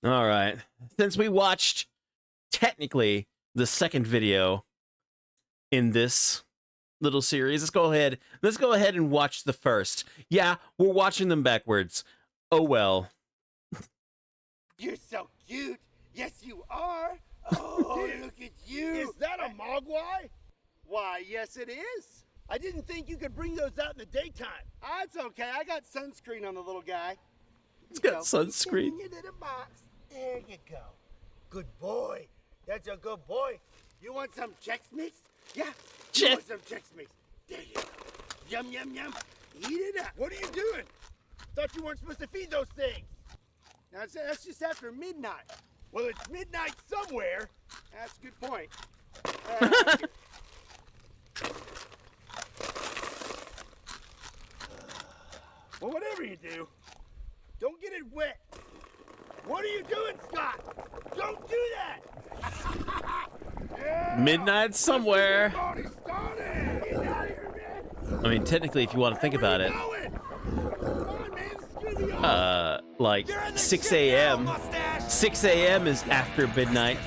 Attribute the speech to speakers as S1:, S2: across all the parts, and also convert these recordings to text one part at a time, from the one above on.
S1: All right. Since we watched technically the second video in this little series, let's go ahead and watch the first. Yeah, we're watching them backwards. Oh well.
S2: You're so cute. Yes, you are. Oh, look at you.
S3: Is that a mogwai?
S2: Why, yes, it is.
S3: I didn't think you could bring those out in the daytime.
S2: It's okay. I got sunscreen on the little guy.
S1: It's got sunscreen.
S2: In your little box. There you go.
S3: Good boy. That's a good boy.
S2: You want some Chex Mix? Yeah.
S1: Chex-
S2: You want some Chex Mix? There you go. Yum, yum, yum. Eat it up.
S3: What are you doing? Thought you weren't supposed to feed those things.
S2: Now, that's just after midnight.
S3: Well, it's midnight somewhere.
S2: That's a good point.
S3: Well, whatever you do, don't get it wet. What are you doing, Scott? Don't do that.
S2: Yeah.
S1: Midnight somewhere.
S3: Started. Get out of here, man.
S1: I mean, technically, if you want to think about it,
S3: Where are you going? Come on, man. Screw the office.
S1: like 6 a.m. 6 a.m. is after midnight.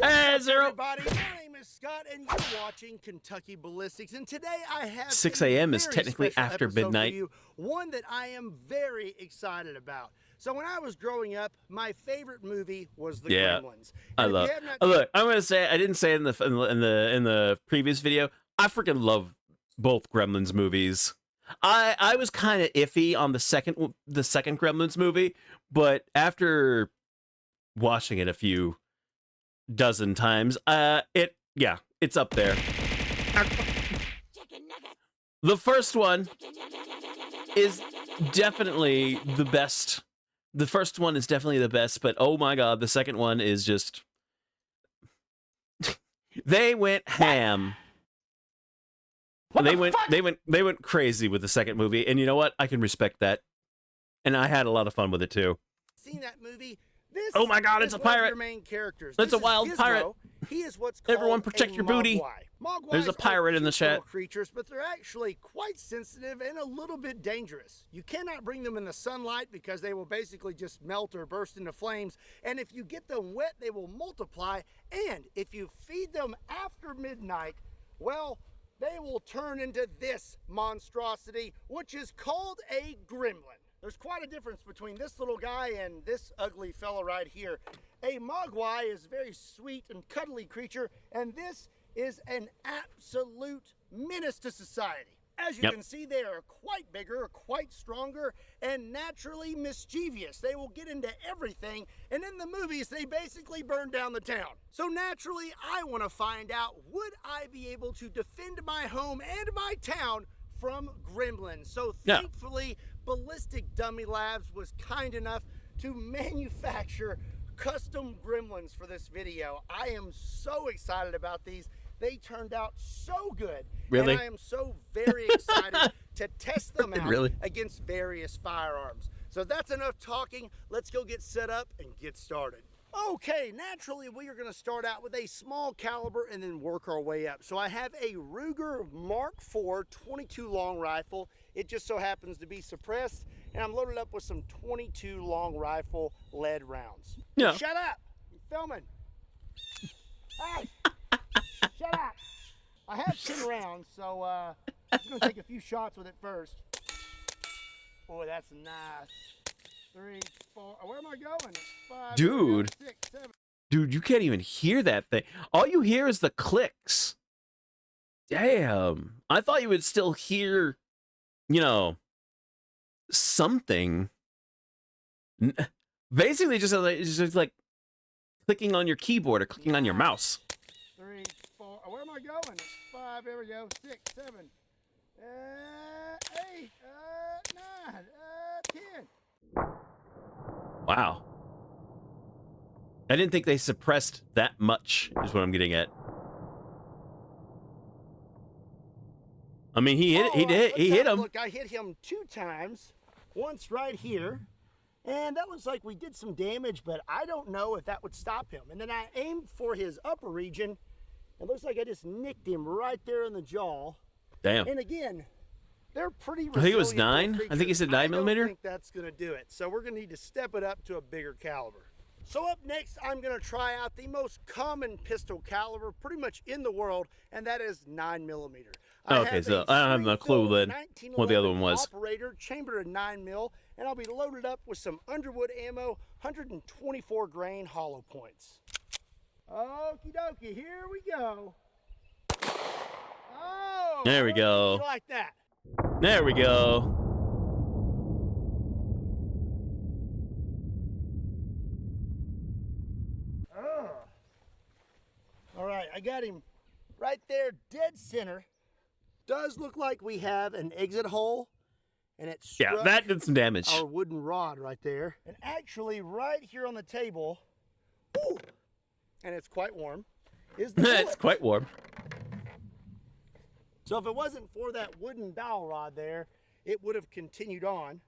S1: Hey, Zero.
S2: Everybody, my name is Scott, and you're watching Kentucky Ballistics. And today I have
S1: 6
S2: a
S1: a.m. is
S2: very
S1: technically
S2: special
S1: after
S2: episode for
S1: midnight.
S2: you, one that I am very excited about. So when I was growing up, my favorite movie was The Gremlins.
S1: I
S2: And if
S1: love.
S2: you have not
S1: Oh, look, I'm gonna say I didn't say it in the previous video. I freaking love both Gremlins movies. I was kind of iffy on the second Gremlins movie, but after watching it a few dozen times, it's up there. The first one is definitely the best. The first one is definitely the best, but oh my god, the second one is just they went ham. They went crazy with the second movie, and you know what? I can respect that. And I had a lot of fun with it too.
S2: seen that movie, this
S1: Oh my god, it's
S2: is
S1: a
S2: one of
S1: pirate.
S2: your main characters.
S1: It's
S2: This
S1: a wild
S2: is Gizmo.
S1: pirate.
S2: He is what's called
S1: Everyone protect
S2: a
S1: your booty.
S2: mogwai. Mogwais
S1: There's a pirate
S2: are
S1: in the
S2: cute
S1: chat.
S2: little creatures, but they're actually quite sensitive and a little bit dangerous. You cannot bring them in the sunlight because they will basically just melt or burst into flames. And if you get them wet, they will multiply. And if you feed them after midnight, well, they will turn into this monstrosity, which is called a gremlin. There's quite a difference between this little guy and this ugly fellow right here. A mogwai is a very sweet and cuddly creature, and this is an absolute menace to society. As you
S1: Yep.
S2: can see, they are quite bigger, quite stronger, and naturally mischievous. They will get into everything, and in the movies, they basically burn down the town. So naturally, I want to find out, would I be able to defend my home and my town from gremlins? So
S1: Yeah.
S2: thankfully, Ballistic Dummy Labs was kind enough to manufacture custom gremlins for this video. I am so excited about these. They turned out so good.
S1: Really?
S2: And I am so very excited to test them out
S1: Really?
S2: against various firearms. So that's enough talking. Let's go get set up and get started. Okay, naturally we are going to start out with a small caliber and then work our way up. So I have a Ruger Mark IV 22 long rifle. It just so happens to be suppressed, and I'm loaded up with some 22 long rifle lead rounds.
S1: Yeah.
S2: Shut up! I'm filming. Hey! Shut up! I have 10 rounds, so I'm just going to take a few shots with it first. Boy, that's nice. 3, 4. Where am I going? 5,
S1: Dude.
S2: 6, 7.
S1: Dude, you can't even hear that thing. All you hear is the clicks. Damn. I thought you would still hear, something. Basically, just like clicking on your keyboard or clicking on your mouse.
S2: 3, 4. Where am I going? 5. There we go. 6, 7, 8, 9, 10.
S1: Wow. I didn't think they suppressed that much, is what I'm getting at. I mean, he hit him.
S2: Look, I hit him 2 times. Once right here. And that looks like we did some damage, but I don't know if that would stop him. And then I aimed for his upper region. It looks like I just nicked him right there in the jaw.
S1: Damn.
S2: And again, They're pretty
S1: I think it was
S2: resilient
S1: 9.
S2: little
S1: I think he said 9 millimeter.
S2: I don't think that's going to do it. So we're going to need to step it up to a bigger caliber. So up next, I'm going to try out the most common pistol caliber pretty much in the world, and that is 9 millimeter.
S1: Okay, so I don't have no clue then what the other one was.
S2: Operator, chambered in 9 mil, and I'll be loaded up with some Underwood ammo, 124 grain hollow points. Okie dokie, here we go. Oh,
S1: There we go.
S2: Like that.
S1: There we go.
S2: All right, I got him right there, dead center. Does look like we have an exit hole, and it struck
S1: Yeah, that did some damage.
S2: our wooden rod right there. And actually, right here on the table, ooh, and it's quite warm, is the
S1: It's
S2: bullet.
S1: quite warm.
S2: So if it wasn't for that wooden dowel rod there, it would have continued on.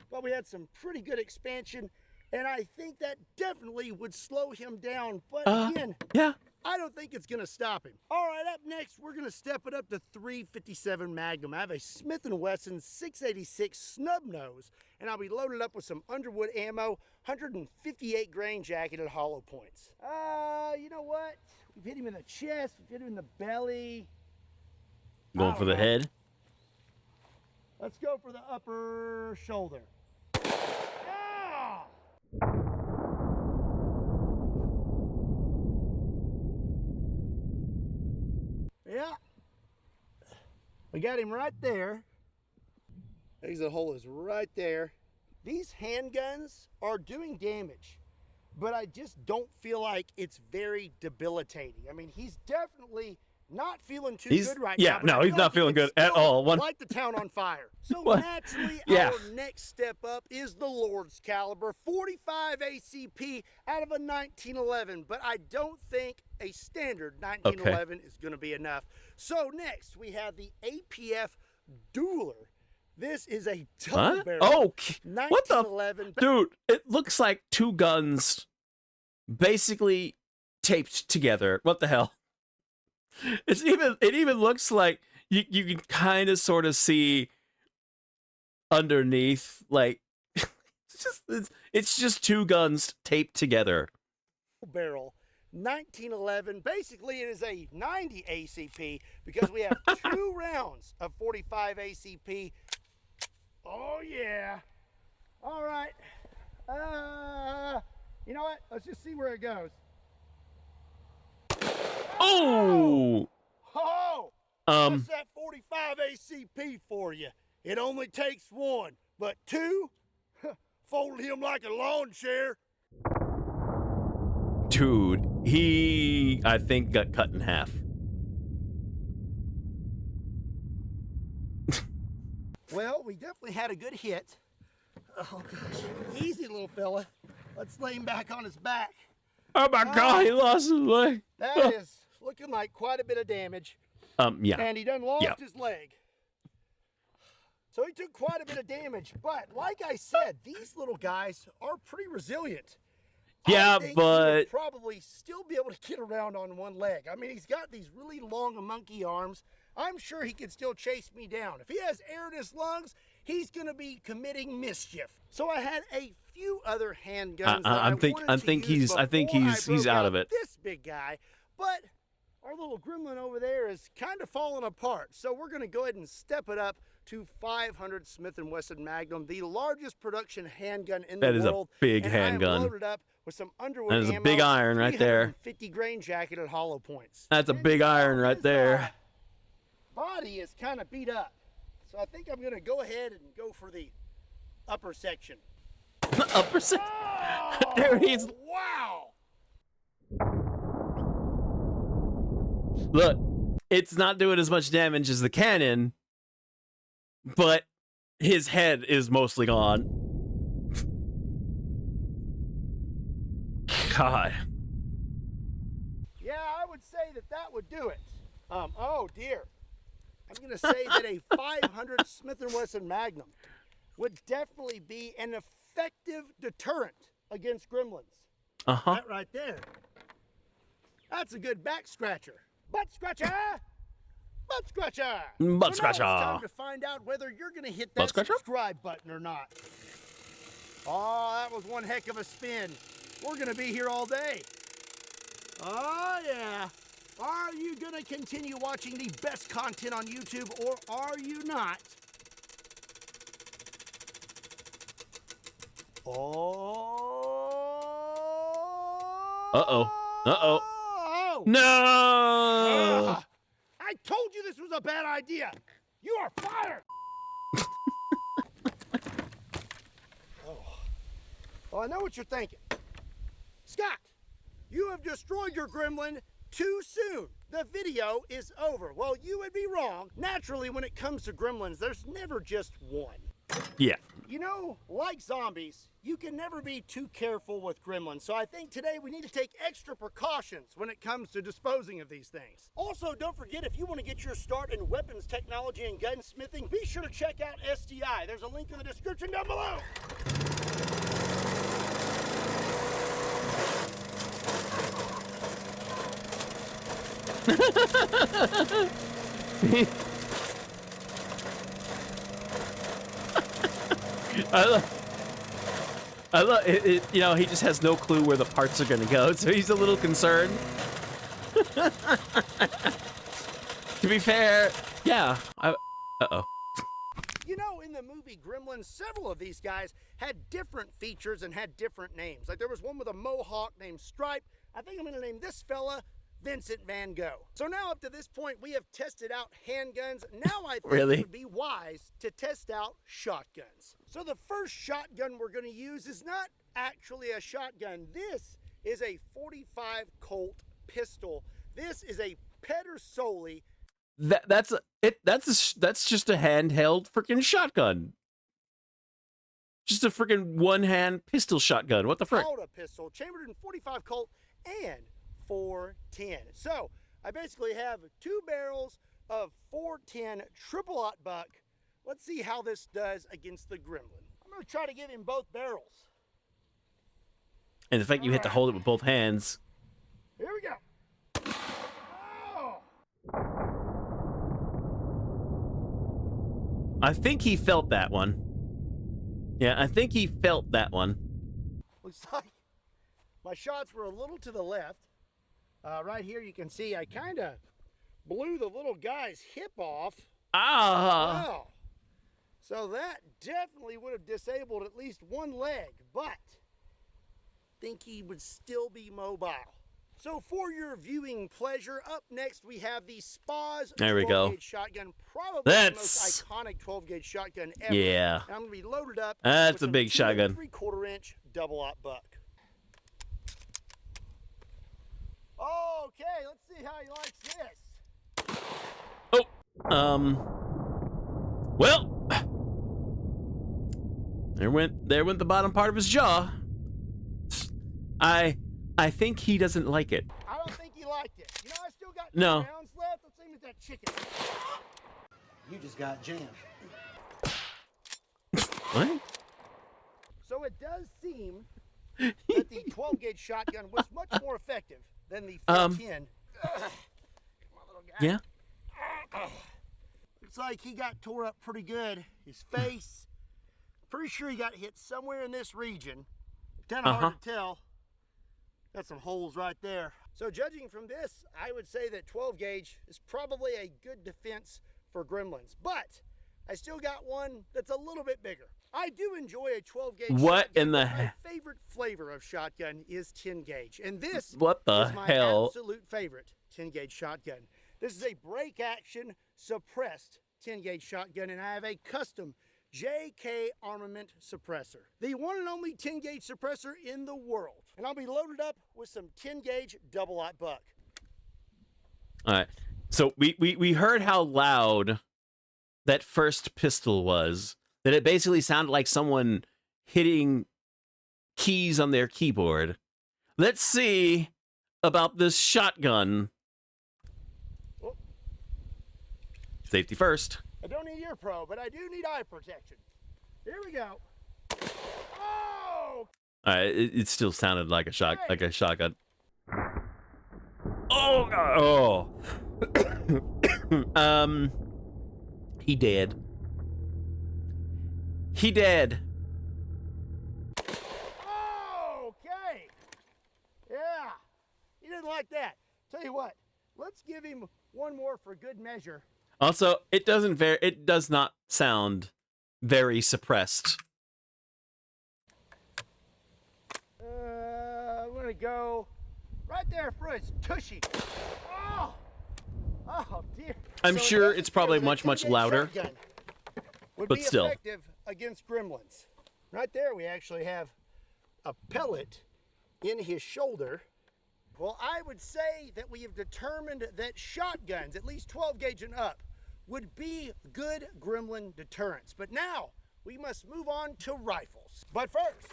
S2: But we had some pretty good expansion, and I think that definitely would slow him down. But again,
S1: Yeah.
S2: I don't think it's gonna stop him. All right, up next, we're gonna step it up to 357 Magnum. I have a Smith & Wesson 686 snub nose, and I'll be loaded up with some Underwood ammo, 158 grain jacketed hollow points. You know what? We've hit him in the chest, we've hit him in the belly.
S1: Going for the head.
S2: Let's go for the upper shoulder. Ah! Yeah. We got him right there. Exit hole is right there. These handguns are doing damage, but I just don't feel like it's very debilitating. I mean, he's definitely not feeling too good right now. But
S1: no,
S2: I
S1: he's
S2: feel
S1: not
S2: like he
S1: feeling
S2: can
S1: good at
S2: still
S1: all.
S2: Light the town on fire. So naturally,
S1: Yeah.
S2: our next step up is the Lord's caliber, 45 ACP out of a 1911. But I don't think a standard 1911 is going to be enough. So next we have the APF Dueler. This is a double barrel.
S1: Oh, what the?
S2: 1911.
S1: Dude, it looks like two guns basically taped together. What the hell? It even looks like you can kind of sort of see underneath, like it's just two guns taped together.
S2: Barrel 1911. Basically it is a 90 ACP because we have 2 rounds of 45 ACP. Oh yeah. All right. You know what? Let's just see where it goes.
S1: Oh.
S2: Oh. What's that 45 ACP for you? It only takes 1, but 2 folded him like a lawn chair.
S1: Dude, he, I think, got cut in half.
S2: Well, we definitely had a good hit. Oh, gosh. Easy, little fella. Let's lay him back on his back.
S1: Oh my God, he lost his leg.
S2: That is looking like quite a bit of damage.
S1: Yeah.
S2: And he done lost his leg. So he took quite a bit of damage. But like I said, these little guys are pretty resilient.
S1: Yeah,
S2: I think he
S1: but
S2: would probably still be able to get around on one leg. I mean, he's got these really long monkey arms. I'm sure he could still chase me down. If he has air in his lungs, he's going to be committing mischief. So I had a few other handguns.
S1: I think he's out of it.
S2: This big guy, but our little gremlin over there is kind of falling apart. So we're going to go ahead and step it up to 500 Smith & Wesson Magnum, the largest production handgun in the world.
S1: That is a big
S2: and
S1: handgun.
S2: I am loaded up with some Underwood
S1: That is
S2: ammo,
S1: a big iron right there.
S2: 50 grain jacketed hollow points.
S1: That's a big iron right there.
S2: Body is kind of beat up. So I think I'm going to go ahead and go for the upper section.
S1: Upper section?
S2: Oh,
S1: Dude, he's...
S2: wow.
S1: Look, it's not doing as much damage as the cannon, but his head is mostly gone. God.
S2: Yeah, I would say that would do it. Oh dear. I'm going to say that a 500 Smith & Wesson Magnum would definitely be an effective deterrent against gremlins.
S1: Uh-huh.
S2: That right there. That's a good back scratcher. Butt scratcher! Butt Scratcher.
S1: Butt
S2: So now
S1: Scratcher.
S2: it's time to find out whether you're going to hit
S1: Butt
S2: that
S1: Scratcher?
S2: subscribe button or not. Oh, that was one heck of a spin. We're going to be here all day. Oh, yeah. Are you going to continue watching the best content on YouTube, or are you not? Oh.
S1: Uh-oh. Uh-oh.
S2: Oh.
S1: No!
S2: I told you this was a bad idea. You are fired. Oh, I know what you're thinking. Scott, you have destroyed your gremlin too soon. The video is over. Well, you would be wrong. Naturally, when it comes to gremlins, there's never just one.
S1: Yeah.
S2: You know, like zombies, you can never be too careful with gremlins. So I think today we need to take extra precautions when it comes to disposing of these things. Also, don't forget, if you want to get your start in weapons technology and gunsmithing, be sure to check out STI. There's a link in the description down below.
S1: I love it, you know, he just has no clue where the parts are gonna go, so he's a little concerned. To be fair, yeah. Uh-oh.
S2: You know, in the movie Gremlins, several of these guys had different features and had different names. Like there was one with a mohawk named Stripe. I think I'm gonna name this fella Vincent Van Gogh. So now up to this point, we have tested out handguns. Now I think
S1: Really?
S2: it would be wise to test out shotguns. So the first shotgun we're gonna use is not actually a shotgun. This is a 45 Colt pistol. This is a Pedersoli.
S1: That's just a handheld freaking shotgun. Just a freaking one-hand pistol shotgun. What the frick?
S2: Auto pistol, chambered in 45 Colt and 410. So I basically have two barrels of 410 triple-aught buck. Let's see how this does against the gremlin. I'm gonna try to give him both barrels.
S1: And the fact you hit to hold it with both hands.
S2: Here we go. Oh!
S1: I think he felt that one. Yeah, I think he felt that one.
S2: Looks like my shots were a little to the left. Right here you can see I kind of blew the little guy's hip off.
S1: Ah!
S2: Wow. So that definitely would have disabled at least one leg, but I think he would still be mobile. So for your viewing pleasure, up next we have the Spa's
S1: There we go.
S2: 12-gauge shotgun, probably
S1: That's-
S2: the most iconic 12-gauge shotgun ever.
S1: Yeah.
S2: And I'm gonna be loaded up.
S1: That's
S2: with
S1: a
S2: some
S1: big shotgun.
S2: 3/4 inch double-aught buck. Okay, let's see how he likes this.
S1: Well, there went the bottom part of his jaw. I think he doesn't like it.
S2: I don't think he liked it. You know, I still got 2
S1: No.
S2: rounds left. Let's aim at that chicken.
S4: You just got jammed.
S1: What?
S2: So it does seem that the 12-gauge shotgun was much more effective than the 410. Come on, little guy.
S1: Yeah.
S2: Looks like he got tore up pretty good. His face. Pretty sure he got hit somewhere in this region. Kind of hard to tell. Got some holes right there. So judging from this, I would say that 12-gauge is probably a good defense for gremlins. But I still got one that's a little bit bigger. I do enjoy a 12-gauge
S1: What
S2: shotgun,
S1: in the
S2: but my
S1: he-
S2: favorite flavor of shotgun is 10-gauge. And this
S1: What the
S2: is my
S1: hell?
S2: absolute favorite 10-gauge shotgun. This is a break action suppressed 10-gauge shotgun, and I have a custom JK Armament suppressor. The one and only 10-gauge suppressor in the world. And I'll be loaded up with some 10-gauge double-aught buck.
S1: All right. So we heard how loud that first pistol was. That it basically sounded like someone hitting keys on their keyboard. Let's see about this shotgun.
S2: Oh.
S1: Safety first.
S2: I don't need ear pro, but I do need eye protection. Here we go. Oh!
S1: All right, it still sounded like a shotgun. Oh, oh. He did. He did.
S2: Oh, okay. Yeah. He didn't like that. Tell you what, let's give him one more for good measure.
S1: Also, it does not sound very suppressed.
S2: I'm gonna go right there for his tushy. Oh, oh dear.
S1: I'm
S2: So
S1: sure
S2: an
S1: it's probably
S2: with an
S1: much, much
S2: 38
S1: louder,
S2: shotgun would
S1: but
S2: be
S1: still.
S2: effective against gremlins. Right there, we actually have a pellet in his shoulder. Well, I would say that we have determined that shotguns, at least 12 gauge and up, would be good gremlin deterrents. But now we must move on to rifles. But first,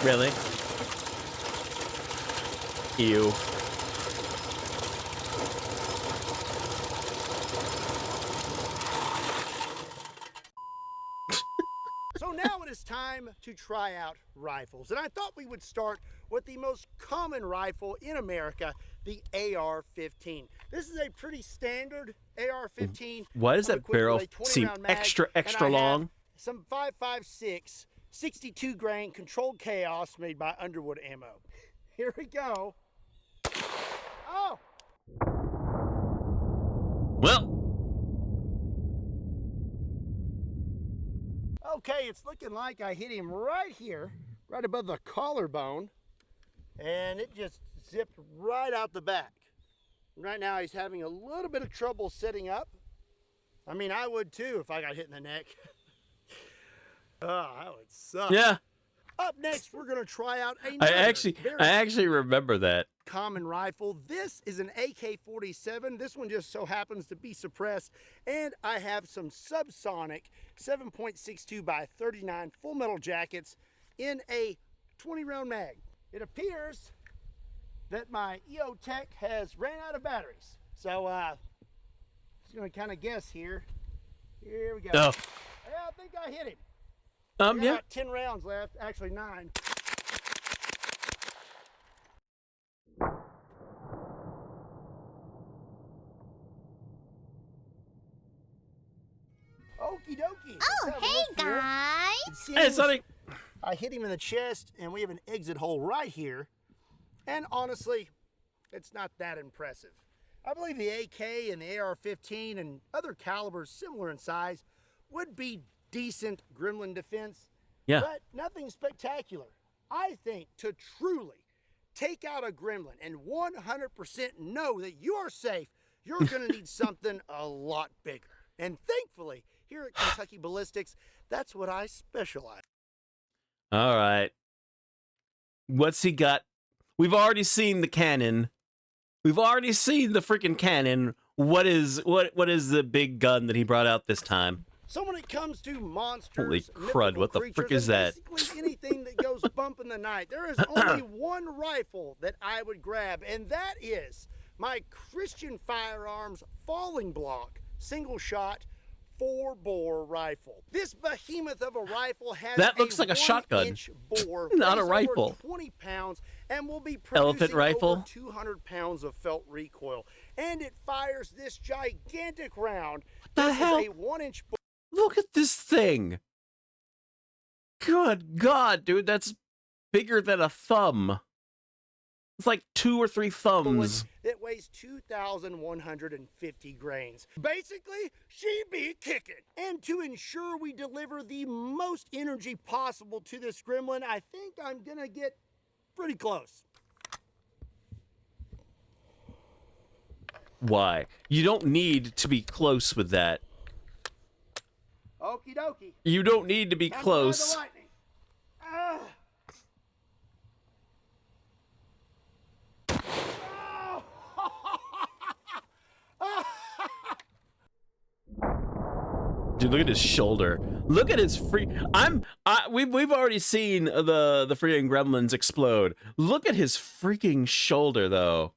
S1: Really? Ew.
S2: so now it is time to try out rifles. And I thought we would start with the most common rifle in America, the AR-15. This is a pretty standard AR-15.
S1: Why does that barrel seem extra long?
S2: Some 5.56 62 grain controlled chaos made by Underwood Ammo. Here we go. Oh!
S1: Well,
S2: Okay, it's looking like I hit him right here, right above the collarbone, and it just zipped right out the back. Right now he's having a little bit of trouble sitting up. I mean, I would too if I got hit in the neck. Oh, that would suck.
S1: yeah.
S2: Up next, we're gonna try out
S1: I
S2: another
S1: actually remember that.
S2: common rifle. This is an AK-47. This one just so happens to be suppressed, and I have some subsonic 7.62 by 39 full metal jackets in a 20-round mag. It appears that my EO Tech has ran out of batteries, so just gonna kind of guess here. Here we go.
S1: Oh.
S2: Yeah, I think I hit him.
S1: Yeah.
S2: About 10 rounds left, actually 9. Okie dokie.
S5: Oh, hey guys!
S2: It
S1: Hey,
S2: seems
S1: Sonny.
S2: I hit him in the chest, and we have an exit hole right here. And honestly, it's not that impressive. I believe the AK and the AR-15 and other calibers similar in size would be decent gremlin defense.
S1: Yeah.
S2: But nothing spectacular. I think to truly take out a gremlin and 100% know that you are safe, you're going to need something a lot bigger. And thankfully, here at Kentucky Ballistics, that's what I specialize.
S1: All right. What's he got? We've already seen the cannon. We've already seen the freaking cannon. What is the big gun that he brought out this time?
S2: So when it comes to monsters,
S1: Holy crud,
S2: mythical
S1: what the
S2: creatures,
S1: frick is
S2: and
S1: that?
S2: basically anything that goes bump in the night, there is only one rifle that I would grab, and that is my Christian Firearms Falling Block single shot 4-bore rifle. This behemoth of a rifle has
S1: That looks like a shotgun.
S2: 1-inch bore,
S1: Not a
S2: weighs over
S1: rifle.
S2: 20 pounds, and will be
S1: Elephant
S2: producing
S1: rifle?
S2: over 200 pounds of felt recoil. And it fires this gigantic round.
S1: the
S2: This
S1: hell?
S2: is a 1-inch bore.
S1: Look at this thing. Good God, dude, that's bigger than a thumb. It's like 2 or 3 thumbs.
S2: That weighs 2,150 grains. Basically, she be kicking. And to ensure we deliver the most energy possible to this gremlin, I think I'm gonna get pretty close.
S1: Why? You don't need to be close with that.
S2: Okie dokie.
S1: You don't need to be
S2: Time to ride
S1: close.
S2: the lightning. Ah.
S1: Dude, look at his shoulder. Look at his we've already seen the freaking gremlins explode. Look at his freaking shoulder though.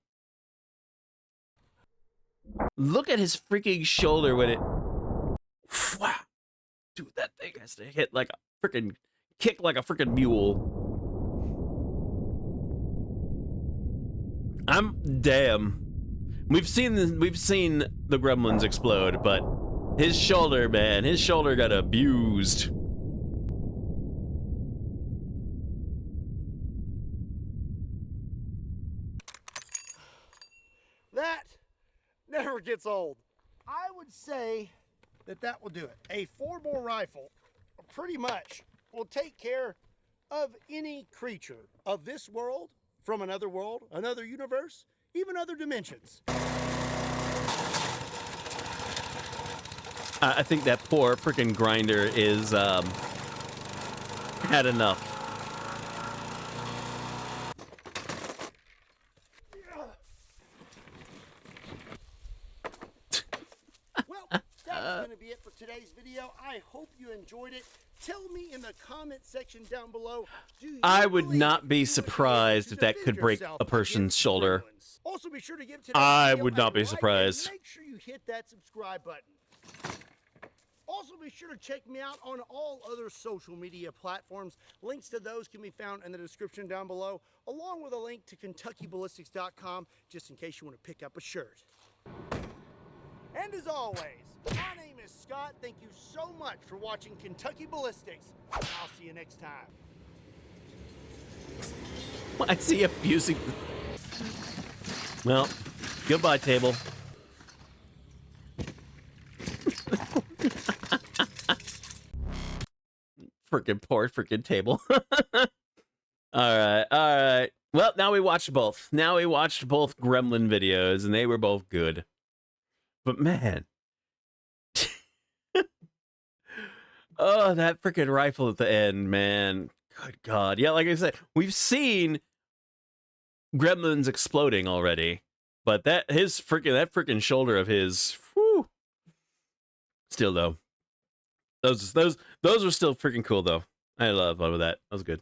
S1: Look at his freaking shoulder when it wow. Dude, that thing has to hit like a freaking kick like a freaking mule. Damn. We've seen the Gremlins explode, but his shoulder, man, his shoulder got abused.
S2: That never gets old. I would say that that will do it. A 4-bore rifle pretty much will take care of any creature of this world, from another world, another universe, even other dimensions.
S1: I think that poor freaking grinder is had enough.
S2: Well, that's going to be it for today's video. I hope you enjoyed it. Tell me in the comment section down below.
S1: I would not be surprised if that could break a person's shoulder.
S2: Also, be sure to give
S1: I would not be surprised.
S2: Make sure you hit that subscribe button. Also, be sure to check me out on all other social media platforms. Links to those can be found in the description down below, along with a link to KentuckyBallistics.com, just in case you want to pick up a shirt. And as always, my name is Scott. Thank you so much for watching Kentucky Ballistics. I'll see you next time.
S1: I see abusing. Well, goodbye, table. Freaking poor freaking table. All right. Well, now we watched both. Now we watched both Gremlin videos, and they were both good. But man, oh, that freaking rifle at the end, man. Good God. Yeah, like I said, we've seen Gremlins exploding already, but that freaking shoulder of his, whew. Still though. Those were still freaking cool though. I love all of that. That was good.